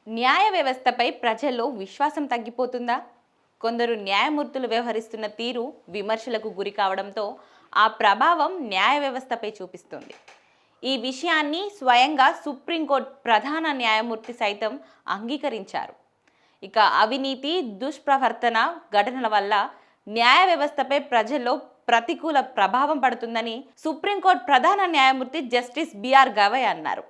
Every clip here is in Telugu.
న్యాయ వ్యవస్థపై ప్రజల్లో విశ్వాసం తగ్గిపోతుందా? కొందరు న్యాయమూర్తులు వ్యవహరిస్తున్న తీరు విమర్శలకు గురి కావడంతో ఆ ప్రభావం న్యాయ వ్యవస్థపై చూపిస్తుంది. ఈ విషయాన్ని స్వయంగా సుప్రీంకోర్టు ప్రధాన న్యాయమూర్తి సైతం అంగీకరించారు. ఇక అవినీతి, దుష్ప్రవర్తన ఘటనల వల్ల న్యాయ వ్యవస్థపై ప్రజల్లో ప్రతికూల ప్రభావం పడుతుందని సుప్రీంకోర్టు ప్రధాన న్యాయమూర్తి జస్టిస్ బిఆర్ గవయ్ అన్నారు.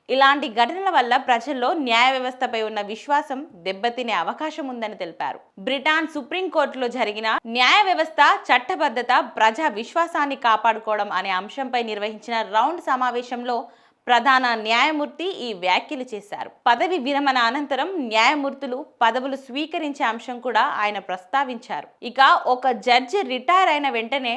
ఇలాంటి ఘటనల వల్ల ప్రజల్లో న్యాయ వ్యవస్థపై ఉన్న విశ్వాసం దెబ్బతినే అవకాశం ఉందని తెలిపారు. బ్రిటన్ సుప్రీంకోర్టులో జరిగిన న్యాయ వ్యవస్థ చట్టబద్ధత, ప్రజా విశ్వాసాన్ని కాపాడుకోవడం అనే అంశంపై నిర్వహించిన రౌండ్ సమావేశంలో ప్రధాన న్యాయమూర్తి ఈ వ్యాఖ్యలు చేశారు. పదవి విరమణ అనంతరం న్యాయమూర్తులు పదవులు స్వీకరించే అంశం కూడా ఆయన ప్రస్తావించారు. ఇక ఒక జడ్జి రిటైర్ అయిన వెంటనే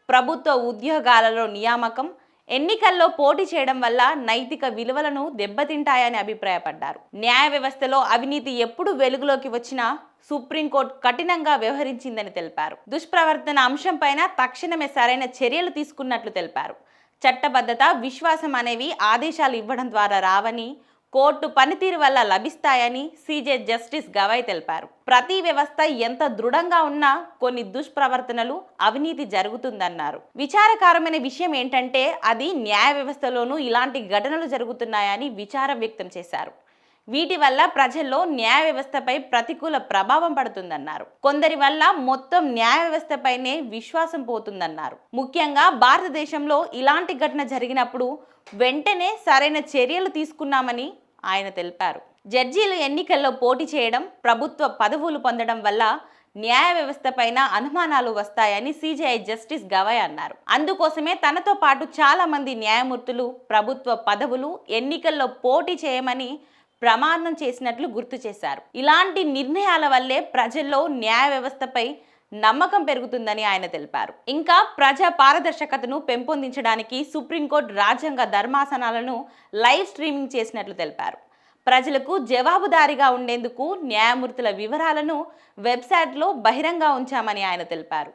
ప్రభుత్వ ఉద్యోగాలలో నియామకం, ఎన్నికల్లో పోటీ చేయడం వల్ల నైతిక విలువలను దెబ్బతింటాయని అభిప్రాయపడ్డారు. న్యాయ వ్యవస్థలో అవినీతి ఎప్పుడు వెలుగులోకి వచ్చినా సుప్రీంకోర్టు కఠినంగా వ్యవహరించిందని తెలిపారు. దుష్ప్రవర్తన అంశంపైన తక్షణమే సరైన చర్యలు తీసుకున్నట్లు తెలిపారు. చట్టబద్ధత, విశ్వాసం అనేవి ఆదేశాలు ఇవ్వడం ద్వారా రావని, కోర్టు పనితీరు వల్ల లభిస్తాయని సీజే జస్టిస్ గవయ్ తెలిపారు. ప్రతి వ్యవస్థ ఎంత దృఢంగా ఉన్నా కొన్ని దుష్ప్రవర్తనలు, అవినీతి జరుగుతుందన్నారు. విచారకరమైన విషయం ఏంటంటే అది న్యాయ వ్యవస్థలోనూ ఇలాంటి ఘటనలు జరుగుతున్నాయని విచారం వ్యక్తం చేశారు. వీటి వల్ల ప్రజల్లో న్యాయ వ్యవస్థపై ప్రతికూల ప్రభావం పడుతుందన్నారు. కొందరి వల్ల మొత్తం న్యాయ వ్యవస్థపైనే విశ్వాసం పోతుందన్నారు. ముఖ్యంగా భారతదేశంలో ఇలాంటి ఘటన జరిగినప్పుడు వెంటనే సరైన చర్యలు తీసుకున్నామని ఆయన తెలిపారు. జడ్జీలు ఎన్నికల్లో పోటీ చేయడం, ప్రభుత్వ పదవులు పొందడం వల్ల న్యాయ వ్యవస్థ పైన అనుమానాలు వస్తాయని సిజేఐ జస్టిస్ గవయ్ అన్నారు. అందుకోసమే తనతో పాటు చాలా మంది న్యాయమూర్తులు ప్రభుత్వ పదవులు, ఎన్నికల్లో పోటీ చేయమని ప్రమాణం చేసినట్లు గుర్తు చేశారు. ఇలాంటి నిర్ణయాల వల్లే ప్రజల్లో న్యాయ వ్యవస్థపై నమ్మకం పెరుగుతుందని ఆయన తెలిపారు. ఇంకా ప్రజా పారదర్శకతను పెంపొందించడానికి సుప్రీంకోర్టు రాజ్యాంగ ధర్మాసనాలను లైవ్ స్ట్రీమింగ్ చేసినట్లు తెలిపారు. ప్రజలకు జవాబుదారీగా ఉండేందుకు న్యాయమూర్తుల వివరాలను వెబ్సైట్లో బహిరంగ ఉంచామని ఆయన తెలిపారు.